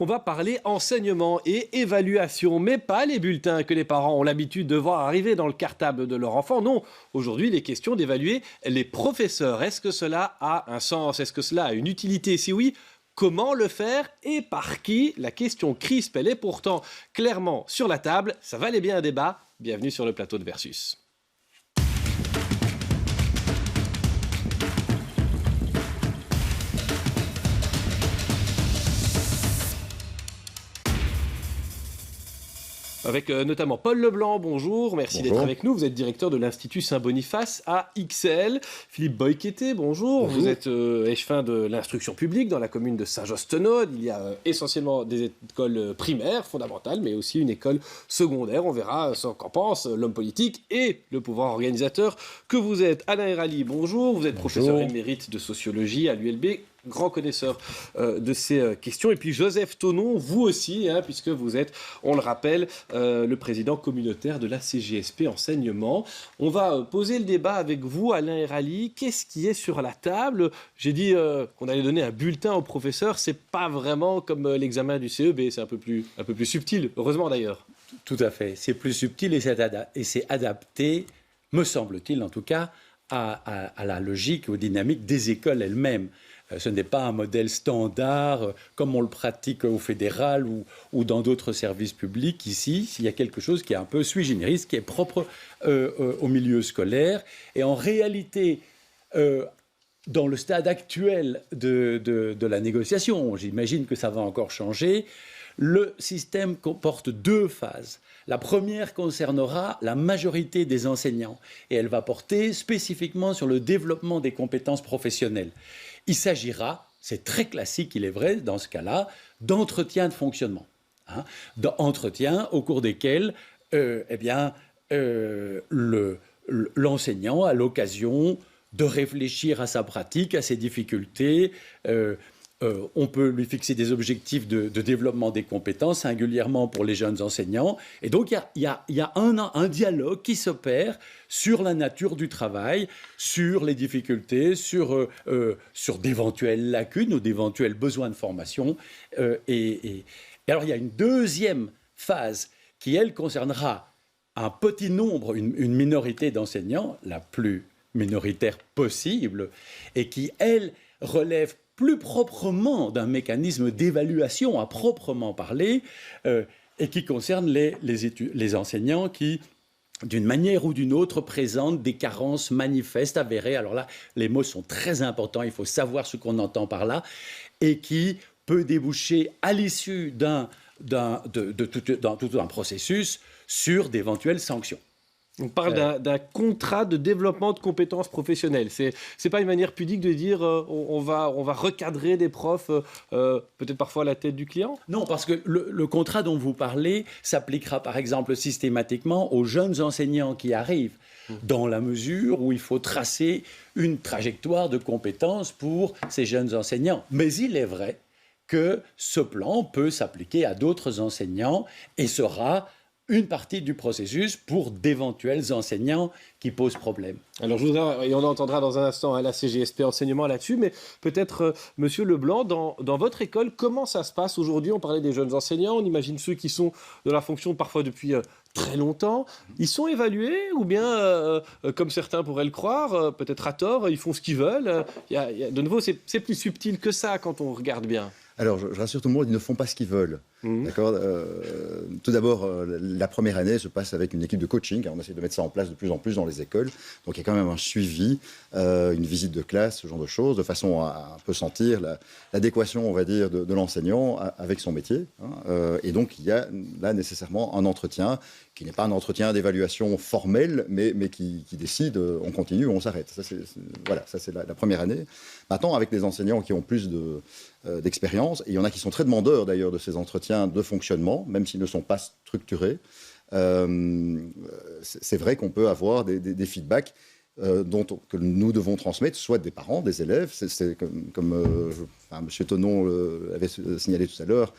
On va parler enseignement et évaluation, mais pas les bulletins que les parents ont l'habitude de voir arriver dans le cartable de leur enfant. Non, aujourd'hui, il est question d'évaluer les professeurs. Est-ce que cela a un sens? Est-ce que cela a une utilité? Si oui, comment le faire et par qui? La question crispe, elle est pourtant clairement sur la table. Ça valait bien un débat. Bienvenue sur le plateau de Versus. Avec notamment Paul Leblanc, bonjour, merci d'être avec nous. Vous êtes directeur de l'Institut Saint-Boniface à Ixelles. Philippe Boyqueté, bonjour. Vous êtes échevin de l'instruction publique dans la commune de Saint-Josse-Tenode. Il y a essentiellement des écoles primaires, fondamentales, mais aussi une école secondaire. On verra ce qu'en pense l'homme politique et le pouvoir organisateur que vous êtes. Alain Hérali, bonjour. Vous êtes professeur émérite de sociologie à l'ULB. Grand connaisseur de ces questions. Et puis Joseph Thonon, vous aussi, puisque vous êtes, on le rappelle, le président communautaire de la CGSP Enseignement. On va poser le débat avec vous, Alain Hérali. Qu'est-ce qui est sur la table? J'ai dit qu'on allait donner un bulletin aux professeurs. C'est pas vraiment comme l'examen du CEB, c'est un peu plus subtil, heureusement d'ailleurs. Tout à fait, c'est plus subtil et c'est adapté, me semble-t-il en tout cas, à la logique, aux dynamiques des écoles elles-mêmes. Ce n'est pas un modèle standard comme on le pratique au fédéral ou dans d'autres services publics. Ici, il y a quelque chose qui est un peu sui generis, qui est propre au milieu scolaire. Et en réalité, dans le stade actuel de la négociation, j'imagine que ça va encore changer, le système comporte deux phases. La première concernera la majorité des enseignants et elle va porter spécifiquement sur le développement des compétences professionnelles. Il s'agira, c'est très classique, il est vrai, dans ce cas-là, d'entretiens de fonctionnement. D'entretiens au cours desquels l'enseignant a l'occasion de réfléchir à sa pratique, à ses difficultés. On peut lui fixer des objectifs de développement des compétences, singulièrement pour les jeunes enseignants. Et donc, il y a un dialogue qui s'opère sur la nature du travail, sur les difficultés, sur d'éventuelles lacunes ou d'éventuels besoins de formation. Et alors, il y a une deuxième phase qui, elle, concernera un petit nombre, une minorité d'enseignants, la plus minoritaire possible, et qui, elle, relève plus proprement d'un mécanisme d'évaluation à proprement parler, et qui concerne les enseignants qui, d'une manière ou d'une autre, présentent des carences manifestes, avérées. Alors là, les mots sont très importants, il faut savoir ce qu'on entend par là, et qui peut déboucher à l'issue dans tout un processus sur d'éventuelles sanctions. On parle d'un contrat de développement de compétences professionnelles. C'est pas une manière pudique de dire on va recadrer des profs, peut-être parfois à la tête du client? Non, parce que le contrat dont vous parlez s'appliquera par exemple systématiquement aux jeunes enseignants qui arrivent, dans la mesure où il faut tracer une trajectoire de compétences pour ces jeunes enseignants. Mais il est vrai que ce plan peut s'appliquer à d'autres enseignants et sera une partie du processus pour d'éventuels enseignants qui posent problème. Alors je voudrais, et on entendra dans un instant la CGSP Enseignement là-dessus, mais peut-être, Monsieur Leblanc, dans votre école, comment ça se passe aujourd'hui? On parlait des jeunes enseignants, on imagine ceux qui sont de la fonction parfois depuis très longtemps. Ils sont évalués ou bien, comme certains pourraient le croire, peut-être à tort, ils font ce qu'ils veulent. De nouveau, c'est plus subtil que ça quand on regarde bien. Alors, je rassure tout le monde, ils ne font pas ce qu'ils veulent. D'accord. Tout d'abord, la première année se passe avec une équipe de coaching. On essaie de mettre ça en place de plus en plus dans les écoles. Donc, il y a quand même un suivi, une visite de classe, ce genre de choses, de façon à un peu sentir l'adéquation, on va dire, de l'enseignant avec son métier. Et donc, il y a là nécessairement un entretien qui n'est pas un entretien d'évaluation formel, mais qui décide, on continue ou on s'arrête. Ça, c'est la première année. Maintenant, avec les enseignants qui ont plus d'expérience, et il y en a qui sont très demandeurs d'ailleurs de ces entretiens de fonctionnement, même s'ils ne sont pas structurés, c'est vrai qu'on peut avoir des feedbacks que nous devons transmettre, soit des parents, des élèves. C'est comme M. Thonon l'avait signalé tout à l'heure,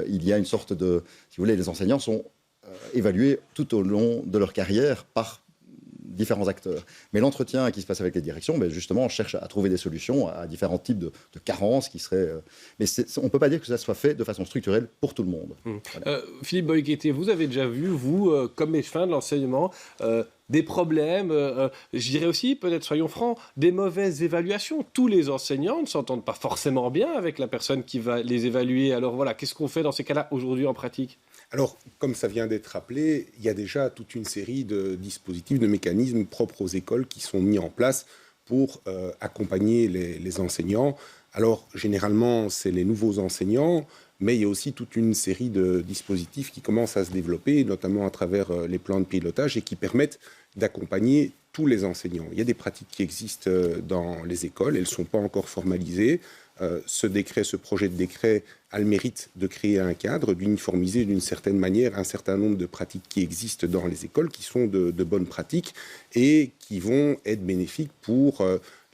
il y a une sorte si vous voulez, les enseignants sont évalués tout au long de leur carrière par différents acteurs. Mais l'entretien qui se passe avec les directions, justement, on cherche à trouver des solutions à différents types de carences qui seraient... Mais on ne peut pas dire que ça soit fait de façon structurelle pour tout le monde. Voilà. Philippe Boyqueté, vous avez déjà vu, vous, comme échevin de l'enseignement, des problèmes, je dirais aussi, peut-être soyons francs, des mauvaises évaluations. Tous les enseignants ne s'entendent pas forcément bien avec la personne qui va les évaluer. Alors voilà, qu'est-ce qu'on fait dans ces cas-là aujourd'hui en pratique ? Alors, comme ça vient d'être rappelé, il y a déjà toute une série de dispositifs, de mécanismes propres aux écoles qui sont mis en place pour accompagner les enseignants. Alors, généralement, c'est les nouveaux enseignants, mais il y a aussi toute une série de dispositifs qui commencent à se développer, notamment à travers les plans de pilotage, et qui permettent d'accompagner tous les enseignants. Il y a des pratiques qui existent dans les écoles, elles ne sont pas encore formalisées. Ce projet de décret a le mérite de créer un cadre, d'uniformiser d'une certaine manière un certain nombre de pratiques qui existent dans les écoles, qui sont de bonnes pratiques et qui vont être bénéfiques pour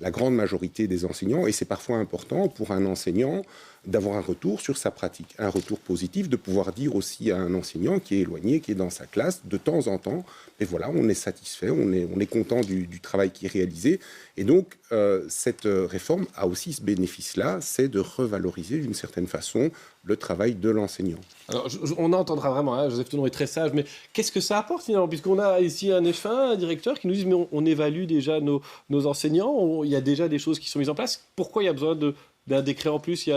la grande majorité des enseignants. Et c'est parfois important pour un enseignant d'avoir un retour sur sa pratique, un retour positif, de pouvoir dire aussi à un enseignant qui est éloigné, qui est dans sa classe, de temps en temps, mais voilà, on est satisfait, on est content du travail qui est réalisé. Et donc, cette réforme a aussi ce bénéfice-là, c'est de revaloriser d'une certaine façon le travail de l'enseignant. Alors, on entendra vraiment, hein, Joseph Thonon est très sage, mais qu'est-ce que ça apporte finalement ? Puisqu'on a ici un échevin, un directeur qui nous dit mais on évalue déjà nos enseignants, il y a déjà des choses qui sont mises en place. Pourquoi il y a besoin d'un décret en plus?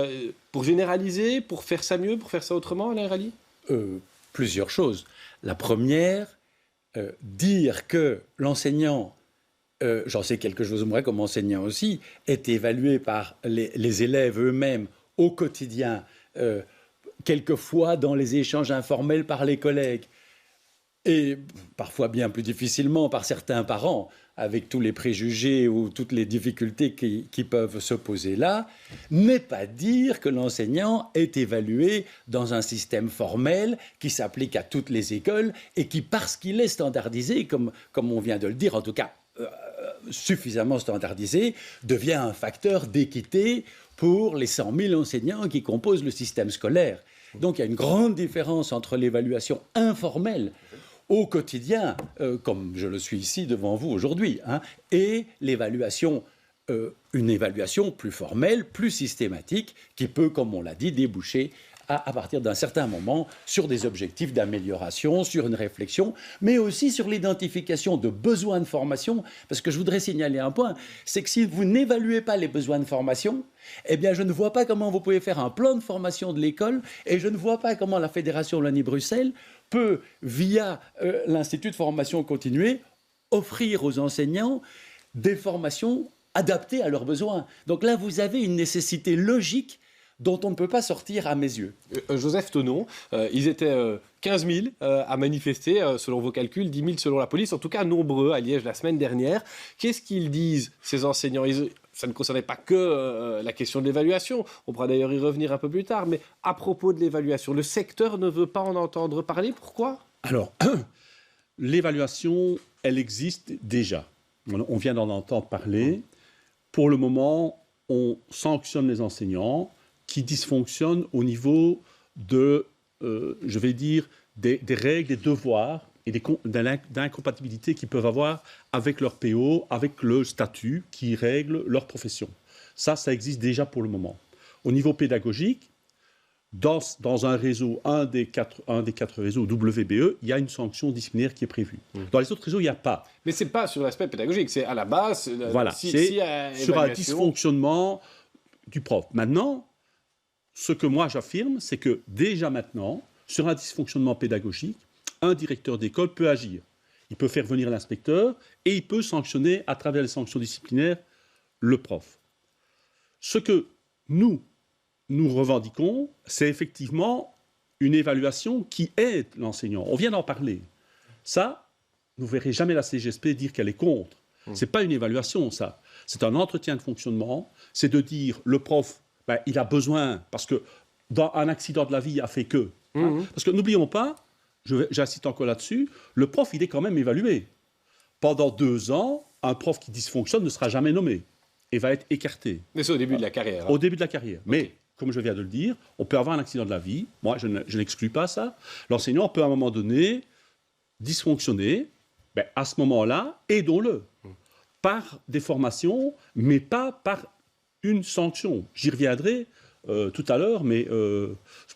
Pour généraliser, pour faire ça mieux, pour faire ça autrement, Alain Rally ? Plusieurs choses. La première, dire que l'enseignant, j'en sais quelque chose moi comme enseignant aussi, est évalué par les élèves eux-mêmes au quotidien, quelquefois dans les échanges informels par les collègues, et parfois bien plus difficilement par certains parents, avec tous les préjugés ou toutes les difficultés qui peuvent se poser là, n'est pas dire que l'enseignant est évalué dans un système formel qui s'applique à toutes les écoles et qui, parce qu'il est standardisé, comme on vient de le dire, en tout cas suffisamment standardisé, devient un facteur d'équité pour les 100 000 enseignants qui composent le système scolaire. Donc il y a une grande différence entre l'évaluation informelle au quotidien, comme je le suis ici devant vous aujourd'hui, et l'évaluation, une évaluation plus formelle, plus systématique, qui peut, comme on l'a dit, déboucher à partir d'un certain moment sur des objectifs d'amélioration, sur une réflexion, mais aussi sur l'identification de besoins de formation, parce que je voudrais signaler un point, c'est que si vous n'évaluez pas les besoins de formation, eh bien je ne vois pas comment vous pouvez faire un plan de formation de l'école, et je ne vois pas comment la Fédération Wallonie-Bruxelles peut, via l'Institut de formation continuée, offrir aux enseignants des formations adaptées à leurs besoins. Donc là, vous avez une nécessité logique dont on ne peut pas sortir à mes yeux. Joseph Thonon, ils étaient 15 000 à manifester, selon vos calculs, 10 000 selon la police, en tout cas nombreux à Liège la semaine dernière. Qu'est-ce qu'ils disent, ces enseignants ? Ça ne concernait pas que la question de l'évaluation, on pourra d'ailleurs y revenir un peu plus tard, mais à propos de l'évaluation, le secteur ne veut pas en entendre parler, pourquoi ? Alors, l'évaluation, elle existe déjà. On vient d'en entendre parler. Pour le moment, on sanctionne les enseignants qui dysfonctionnent au niveau de, je vais dire, des règles, des devoirs et d'incompatibilités qu'ils peuvent avoir avec leur PO, avec le statut qui règle leur profession. Ça existe déjà pour le moment. Au niveau pédagogique, dans un réseau, un des quatre réseaux WBE, il y a une sanction disciplinaire qui est prévue. Dans les autres réseaux, il n'y a pas. Mais ce n'est pas sur l'aspect pédagogique, c'est à la base... Voilà, c'est sur un dysfonctionnement du prof. Maintenant, ce que moi j'affirme, c'est que déjà maintenant, sur un dysfonctionnement pédagogique, un directeur d'école peut agir. Il peut faire venir l'inspecteur et il peut sanctionner à travers les sanctions disciplinaires le prof. Ce que nous revendiquons, c'est effectivement une évaluation qui aide l'enseignant. On vient d'en parler. Ça, vous ne verrez jamais la CGSP dire qu'elle est contre. Ce n'est pas une évaluation, ça. C'est un entretien de fonctionnement. C'est de dire, le prof, il a besoin, parce que dans un accident de la vie a fait que. Parce que n'oublions pas, j'insiste encore là-dessus, le prof, il est quand même évalué. Pendant 2 ans, un prof qui dysfonctionne ne sera jamais nommé et va être écarté. Mais c'est au début de la carrière. Au début de la carrière. Okay. Mais, comme je viens de le dire, on peut avoir un accident de la vie. Moi, je n'exclus pas ça. L'enseignant peut, à un moment donné, dysfonctionner ben, à ce moment-là, aidons-le par des formations, mais pas par une sanction. J'y reviendrai tout à l'heure, mais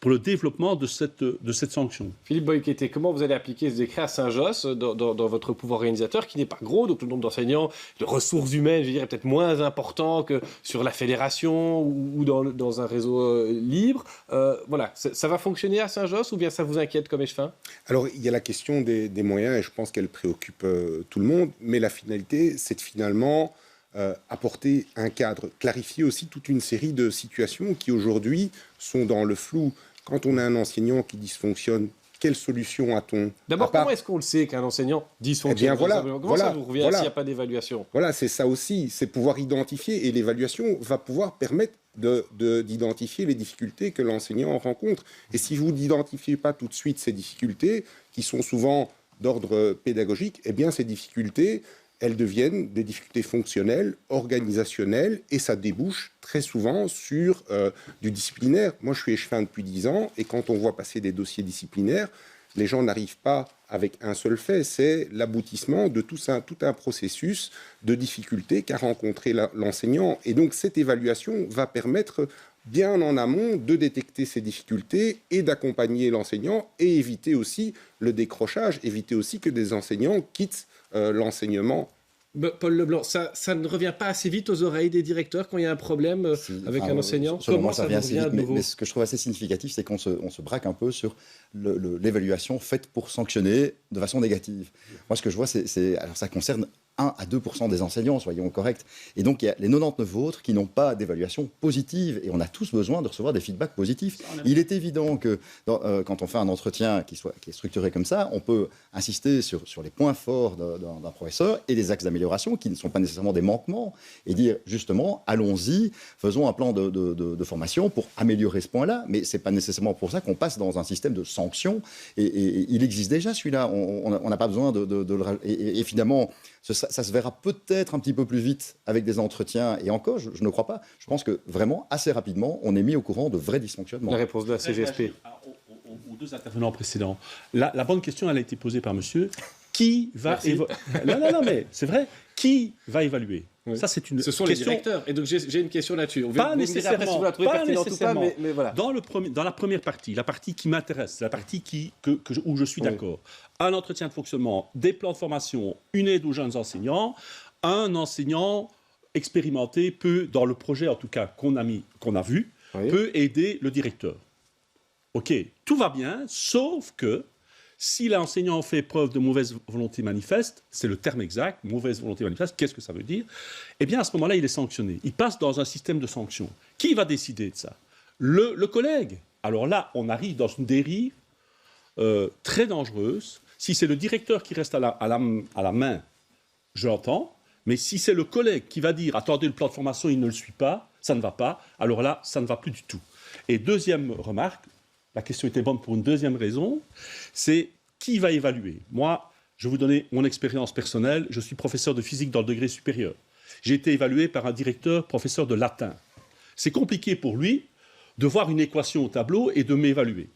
pour le développement de cette sanction. Philippe Boyqueté, comment vous allez appliquer ce décret à Saint-Josse dans votre pouvoir organisateur qui n'est pas gros, donc le nombre d'enseignants, de ressources humaines, je veux dire, est peut-être moins important que sur la fédération ou dans un réseau libre. Voilà, ça va fonctionner à Saint-Josse ou bien ça vous inquiète comme échevin? Alors, il y a la question des moyens et je pense qu'elle préoccupe tout le monde, mais la finalité, c'est de finalement apporter un cadre, clarifier aussi toute une série de situations qui aujourd'hui sont dans le flou. Quand on a un enseignant qui dysfonctionne, quelle solution a-t-on? D'abord, comment est-ce qu'on le sait qu'un enseignant dysfonctionne? Comment ça vous revient s'il n'y a pas d'évaluation? Voilà, c'est ça aussi, c'est pouvoir identifier, et l'évaluation va pouvoir permettre d'identifier les difficultés que l'enseignant rencontre. Et si vous n'identifiez pas tout de suite ces difficultés, qui sont souvent d'ordre pédagogique, eh bien ces difficultés, elles deviennent des difficultés fonctionnelles, organisationnelles, et ça débouche très souvent sur du disciplinaire. Moi, je suis échevin depuis 10 ans, et quand on voit passer des dossiers disciplinaires, les gens n'arrivent pas avec un seul fait. C'est l'aboutissement de tout un processus de difficultés qu'a rencontré l'enseignant. Et donc, cette évaluation va permettre, bien en amont, de détecter ces difficultés et d'accompagner l'enseignant, et éviter aussi le décrochage, éviter aussi que des enseignants quittent l'enseignement. Paul Leblanc, ça ne revient pas assez vite aux oreilles des directeurs quand il y a un problème avec un enseignant? Comment ça revient assez vite, mais ce que je trouve assez significatif, c'est qu'on se braque un peu sur l'évaluation faite pour sanctionner de façon négative. Moi, ce que je vois, alors ça concerne 1 à 2% des enseignants, soyons corrects. Et donc, il y a les 99 autres qui n'ont pas d'évaluation positive. Et on a tous besoin de recevoir des feedbacks positifs. Il est évident que quand on fait un entretien qui est structuré comme ça, on peut insister sur les points forts d'un professeur et les axes d'amélioration qui ne sont pas nécessairement des manquements. Et dire, justement, allons-y, faisons un plan de formation pour améliorer ce point-là. Mais ce n'est pas nécessairement pour ça qu'on passe dans un système de sanctions. Et il existe déjà, celui-là. On n'a pas besoin de le rajouter. Et finalement, ça se verra peut-être un petit peu plus vite avec des entretiens. Et encore, je ne crois pas. Je pense que vraiment, assez rapidement, on est mis au courant de vrais dysfonctionnements. La réponse de la CGSP. Aux deux intervenants précédents. La bonne question, elle a été posée par monsieur. Qui va évaluer? Non, mais c'est vrai. Qui va évaluer? Oui. Ça, c'est une Ce sont question... les directeurs. Et donc, j'ai une question là-dessus. Pas nécessairement. Mais voilà. Dans la première partie, la partie qui m'intéresse, la partie où je suis d'accord, un entretien de fonctionnement, des plans de formation, une aide aux jeunes enseignants, un enseignant expérimenté peut, dans le projet en tout cas qu'on a vu, peut aider le directeur. OK, tout va bien, sauf que si l'enseignant fait preuve de mauvaise volonté manifeste, c'est le terme exact, mauvaise volonté manifeste, qu'est-ce que ça veut dire? Eh bien, à ce moment-là, il est sanctionné. Il passe dans un système de sanctions. Qui va décider de ça? Le collègue. Alors là, on arrive dans une dérive très dangereuse. Si c'est le directeur qui reste à la main, je l'entends, mais si c'est le collègue qui va dire « Attendez, le plan de formation, il ne le suit pas, ça ne va pas », alors là, ça ne va plus du tout. Et deuxième remarque, la question était bonne pour une deuxième raison, c'est qui va évaluer? Moi, je vais vous donner mon expérience personnelle. Je suis professeur de physique dans le degré supérieur. J'ai été évalué par un directeur, professeur de latin. C'est compliqué pour lui de voir une équation au tableau et de m'évaluer.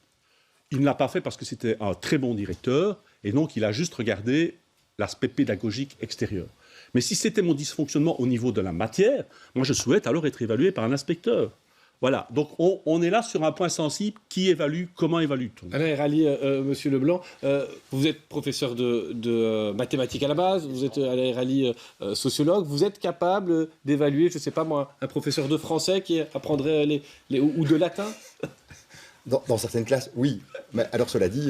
Il ne l'a pas fait parce que c'était un très bon directeur et donc il a juste regardé l'aspect pédagogique extérieur. Mais si c'était mon dysfonctionnement au niveau de la matière, moi je souhaite alors être évalué par un inspecteur. Voilà, donc on est là sur un point sensible. Qui évalue? Comment évalue-t-on? Alain Hérali, monsieur Leblanc, vous êtes professeur de mathématiques à la base, vous êtes Alain Hérali sociologue, vous êtes capable d'évaluer, je ne sais pas moi, un professeur de français qui apprendrait ou de latin? Dans certaines classes, oui. Mais alors, cela dit,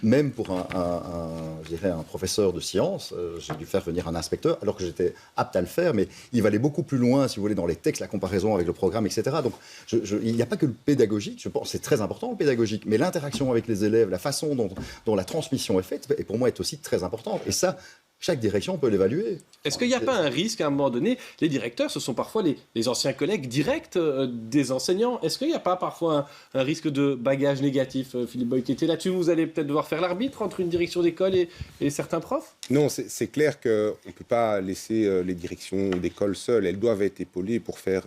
même pour je dirais un professeur de sciences, j'ai dû faire venir un inspecteur, alors que j'étais apte à le faire, mais il va aller beaucoup plus loin, si vous voulez, dans les textes, la comparaison avec le programme, etc. Donc, il n'y a pas que le pédagogique, je pense, c'est très important le pédagogique, mais l'interaction avec les élèves, la façon dont la transmission est faite, et pour moi, est aussi très importante. Et ça, chaque direction peut l'évaluer. Est-ce qu'il n'y a pas un risque, à un moment donné, les directeurs, ce sont parfois les anciens collègues directs des enseignants. Est-ce qu'il n'y a pas parfois un risque de bagage négatif, Philippe Boyqueté? Là-dessus, vous allez peut-être devoir faire l'arbitre entre une direction d'école et certains profs? Non, c'est clair qu'on ne peut pas laisser les directions d'école seules. Elles doivent être épaulées pour faire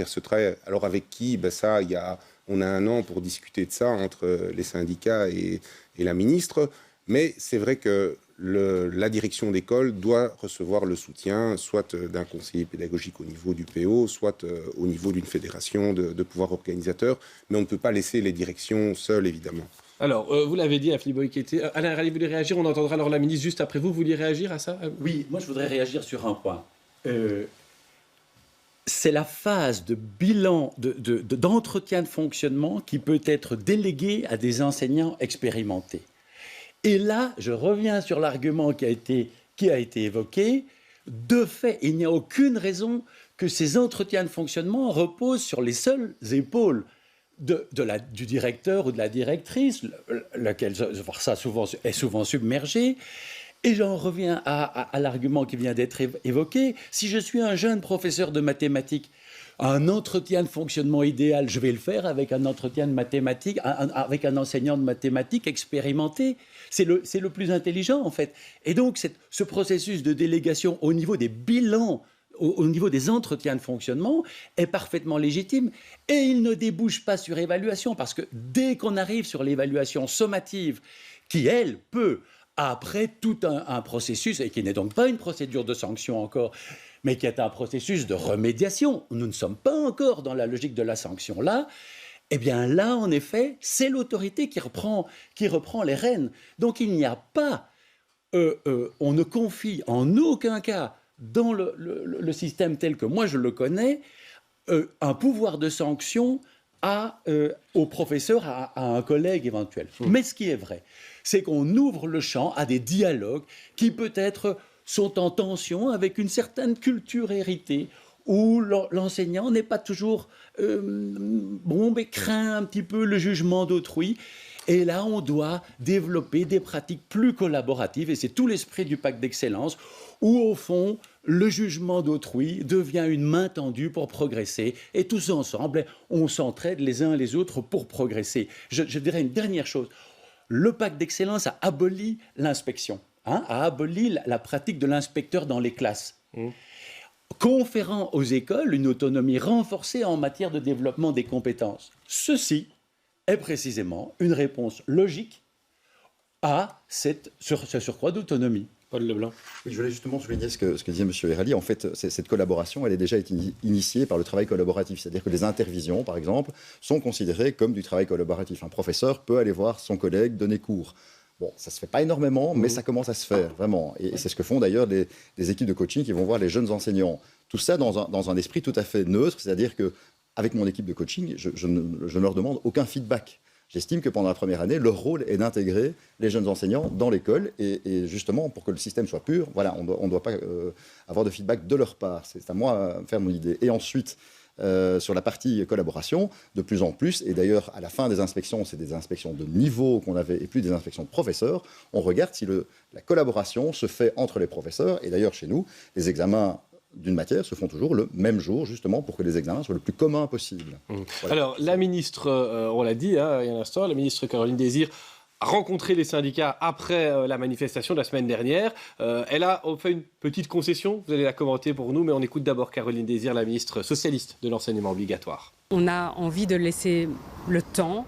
ce travail. Alors avec qui? On a un an pour discuter de ça entre les syndicats et la ministre. Mais c'est vrai que la direction d'école doit recevoir le soutien, soit d'un conseiller pédagogique au niveau du PO, soit au niveau d'une fédération de pouvoirs organisateurs. Mais on ne peut pas laisser les directions seules, évidemment. Alors, vous l'avez dit à Philippe Boyqueté. Alain Rally voulait réagir. On entendra alors la ministre juste après vous. Vous vouliez réagir à ça? Oui, moi je voudrais réagir sur un point. C'est la phase de bilan, d'entretien de fonctionnement qui peut être déléguée à des enseignants expérimentés. Et là, je reviens sur l'argument qui a été évoqué. De fait, il n'y a aucune raison que ces entretiens de fonctionnement reposent sur les seules épaules du directeur ou de la directrice, laquelle ça est souvent submergée. Et j'en reviens à l'argument qui vient d'être évoqué. Si je suis un jeune professeur de mathématiques, un entretien de fonctionnement idéal, je vais le faire avec un entretien de mathématiques, avec un enseignant de mathématiques expérimenté. C'est le plus intelligent, en fait. Et donc, ce processus de délégation au niveau des bilans, au niveau des entretiens de fonctionnement, est parfaitement légitime. Et il ne débouche pas sur évaluation, parce que dès qu'on arrive sur l'évaluation sommative, qui, elle, peut, après tout un processus, et qui n'est donc pas une procédure de sanction encore, mais qui est un processus de remédiation, nous ne sommes pas encore dans la logique de la sanction là, eh bien là, en effet, c'est l'autorité qui reprend les rênes. Donc il n'y a pas, on ne confie en aucun cas, dans le système tel que moi je le connais, un pouvoir de sanction au professeur, à un collègue éventuel. Mais ce qui est vrai, c'est qu'on ouvre le champ à des dialogues qui peut-être sont en tension avec une certaine culture héritée, où l'enseignant n'est pas toujours mais craint un petit peu le jugement d'autrui. Et là, on doit développer des pratiques plus collaboratives, et c'est tout l'esprit du pacte d'excellence, où au fond, le jugement d'autrui devient une main tendue pour progresser, et tous ensemble, on s'entraide les uns les autres pour progresser. Je dirais une dernière chose. Le pacte d'excellence a aboli l'inspection, a aboli la pratique de l'inspecteur dans les classes, conférant aux écoles une autonomie renforcée en matière de développement des compétences. Ceci est précisément une réponse logique à ce surcroît d'autonomie. Paul Leblanc. Oui, je voulais justement souligner ce que disait M. Herali. En fait, cette collaboration, elle est déjà initiée par le travail collaboratif. C'est-à-dire que les intervisions, par exemple, sont considérées comme du travail collaboratif. Un professeur peut aller voir son collègue donner cours. Bon, ça ne se fait pas énormément, mais ça commence à se faire, vraiment. Et c'est ce que font d'ailleurs des équipes de coaching qui vont voir les jeunes enseignants. Tout ça dans un esprit tout à fait neutre, c'est-à-dire qu'avec mon équipe de coaching, je ne leur demande aucun feedback. J'estime que pendant la première année, leur rôle est d'intégrer les jeunes enseignants dans l'école et justement, pour que le système soit pur, voilà, on ne doit pas avoir de feedback de leur part. C'est à moi de faire mon idée. Et ensuite, sur la partie collaboration, de plus en plus, et d'ailleurs à la fin des inspections, c'est des inspections de niveau qu'on avait et plus des inspections de professeurs, on regarde si la collaboration se fait entre les professeurs. Et d'ailleurs chez nous, les examens d'une matière se font toujours le même jour, justement pour que les examens soient le plus communs possible. Voilà. Alors, la ministre, on l'a dit il y a un instant, la ministre Caroline Désir a rencontré les syndicats après la manifestation de la semaine dernière. Elle a fait une petite concession, vous allez la commenter pour nous, mais on écoute d'abord Caroline Désir, la ministre socialiste de l'enseignement obligatoire. On a envie de laisser le temps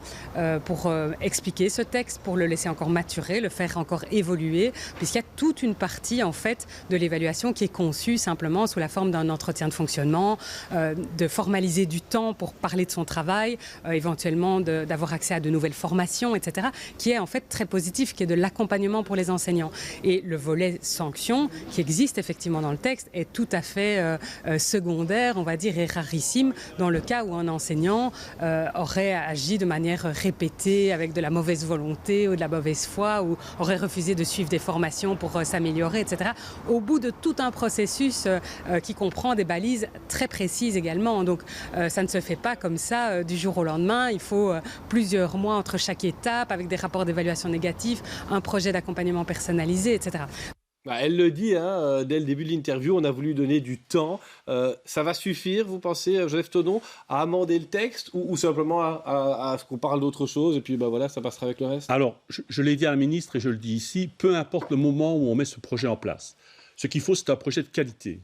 pour expliquer ce texte, pour le laisser encore maturer, le faire encore évoluer, puisqu'il y a toute une partie en fait de l'évaluation qui est conçue simplement sous la forme d'un entretien de fonctionnement, de formaliser du temps pour parler de son travail, éventuellement d'avoir accès à de nouvelles formations, etc., qui est en fait très positif, qui est de l'accompagnement pour les enseignants. Et le volet sanction, qui existe effectivement dans le texte, est tout à fait secondaire, on va dire, et rarissime, dans le cas où un enseignant aurait agi de manière répétée avec de la mauvaise volonté ou de la mauvaise foi, ou aurait refusé de suivre des formations pour s'améliorer, etc. Au bout de tout un processus qui comprend des balises très précises également. Donc ça ne se fait pas comme ça du jour au lendemain. Il faut plusieurs mois entre chaque étape, avec des rapports d'évaluation négatifs, un projet d'accompagnement personnalisé, etc. Elle le dit, dès le début de l'interview, on a voulu donner du temps. Ça va suffire, vous pensez, Joseph Thonon, à amender le texte ou simplement à ce qu'on parle d'autre chose et puis voilà, ça passera avec le reste? Alors, je l'ai dit à la ministre et je le dis ici, peu importe le moment où on met ce projet en place. Ce qu'il faut, c'est un projet de qualité.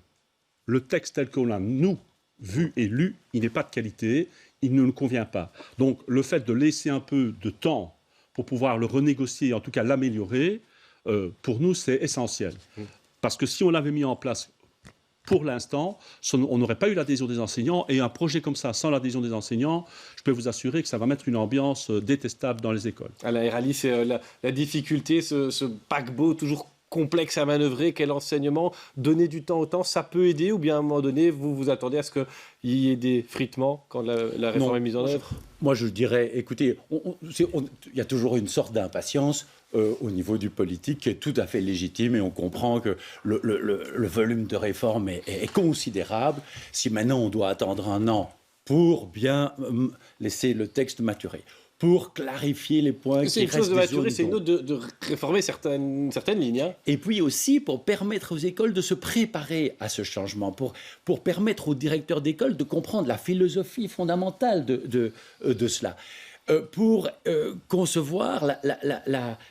Le texte tel qu'on l'a, nous, vu et lu, il n'est pas de qualité, il ne nous convient pas. Donc, le fait de laisser un peu de temps pour pouvoir le renégocier, en tout cas l'améliorer, pour nous, c'est essentiel. Parce que si on l'avait mis en place pour l'instant, on n'aurait pas eu l'adhésion des enseignants. Et un projet comme ça, sans l'adhésion des enseignants, je peux vous assurer que ça va mettre une ambiance détestable dans les écoles. Alain Hérali, c'est la difficulté, ce paquebot toujours complexe à manœuvrer, quel enseignement, donner du temps au temps, ça peut aider, ou bien à un moment donné, vous vous attendez à ce qu'il y ait des fritements quand la réforme est mise en œuvre? Moi, je dirais, écoutez, il y a toujours une sorte d'impatience au niveau du politique qui est tout à fait légitime, et on comprend que le volume de réforme est considérable. Si maintenant on doit attendre un an pour bien laisser le texte maturer, pour clarifier les points qui restent. C'est une chose de maturer, c'est une autre de réformer certaines lignes. Hein. Et puis aussi pour permettre aux écoles de se préparer à ce changement, pour permettre aux directeurs d'école de comprendre la philosophie fondamentale de cela. Pour concevoir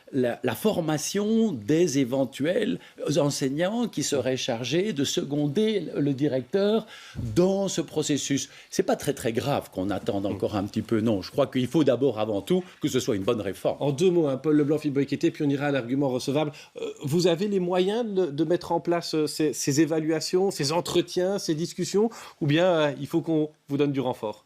la formation des éventuels enseignants qui seraient chargés de seconder le directeur dans ce processus. Ce n'est pas très très grave qu'on attende encore un petit peu, non. Je crois qu'il faut d'abord, avant tout, que ce soit une bonne réforme. En 2 mots, Paul Leblanc, Philippe Boyquetté, puis on ira à l'argument recevable. Vous avez les moyens de mettre en place ces évaluations, ces entretiens, ces discussions, ou bien il faut qu'on vous donne du renfort?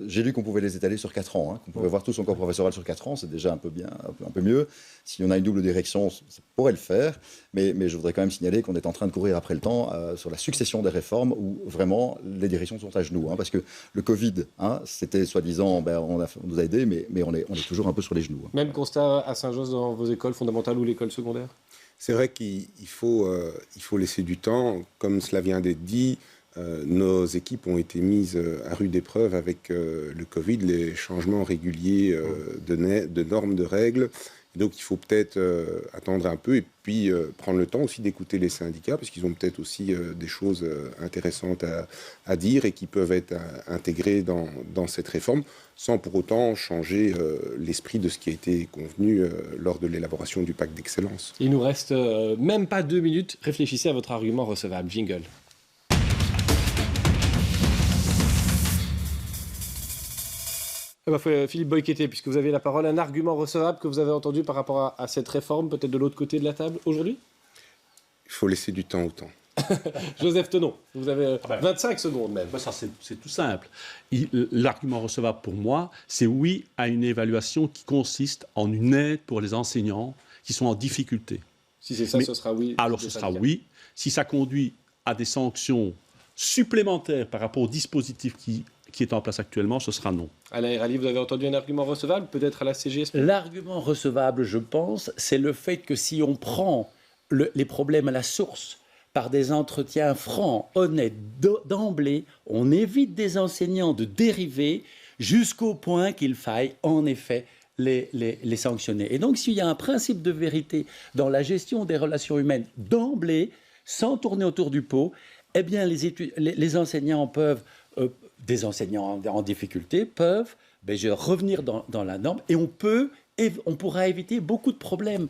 J'ai lu qu'on pouvait les étaler sur 4 ans, qu'on pouvait voir tout son corps professoral sur 4 ans, c'est déjà un peu bien, un peu mieux. Si on a une double direction, ça pourrait le faire, mais je voudrais quand même signaler qu'on est en train de courir après le temps sur la succession des réformes où vraiment les directions sont à genoux, parce que le Covid, c'était soi-disant, on nous a aidés, mais on est toujours un peu sur les genoux. Même constat à Saint-Josse dans vos écoles fondamentales ou l'école secondaire? C'est vrai qu'il faut laisser du temps, comme cela vient d'être dit. Nos équipes ont été mises à rude épreuve avec le Covid, les changements réguliers de normes, de règles. Et donc il faut peut-être attendre un peu et puis prendre le temps aussi d'écouter les syndicats, parce qu'ils ont peut-être aussi des choses intéressantes à dire et qui peuvent être intégrées dans cette réforme, sans pour autant changer l'esprit de ce qui a été convenu lors de l'élaboration du pacte d'excellence. Il nous reste même pas 2 minutes. Réfléchissez à votre argument recevable. Jingle. Philippe Boyquetté, puisque vous avez la parole, un argument recevable que vous avez entendu par rapport à cette réforme, peut-être de l'autre côté de la table aujourd'hui? Il faut laisser du temps au temps. Joseph Tenon, vous avez 25 secondes même. Ça, c'est tout simple. L'argument recevable pour moi, c'est oui à une évaluation qui consiste en une aide pour les enseignants qui sont en difficulté. Si c'est ça, ce sera oui. Alors ce sera oui. Si ça conduit à des sanctions supplémentaires par rapport au dispositif qui est en place actuellement, ce sera non. Alain Hérali, vous avez entendu un argument recevable, peut-être à la CGSP? L'argument recevable, je pense, c'est le fait que si on prend les problèmes à la source par des entretiens francs, honnêtes, d'emblée, on évite des enseignants de dériver jusqu'au point qu'il faille, en effet, les sanctionner. Et donc, s'il y a un principe de vérité dans la gestion des relations humaines d'emblée, sans tourner autour du pot, eh bien, les enseignants peuvent... des enseignants en difficulté peuvent revenir dans la norme, et on pourra éviter beaucoup de problèmes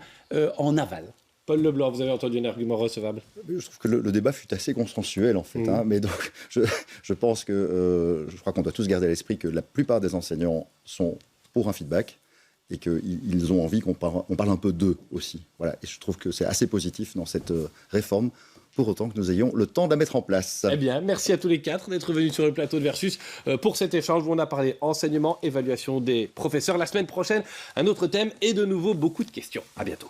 en aval. Paul Leblanc, vous avez entendu un argument recevable? Je trouve que le débat fut assez consensuel en fait, mais donc je pense que je crois qu'on doit tous garder à l'esprit que la plupart des enseignants sont pour un feedback et qu'ils ont envie qu'on parle un peu d'eux aussi. Voilà. Et je trouve que c'est assez positif dans cette réforme, pour autant que nous ayons le temps de la mettre en place. Eh bien, merci à tous les 4 d'être venus sur le plateau de Versus pour cet échange où on a parlé enseignement, évaluation des professeurs. La semaine prochaine, un autre thème et de nouveau beaucoup de questions. À bientôt.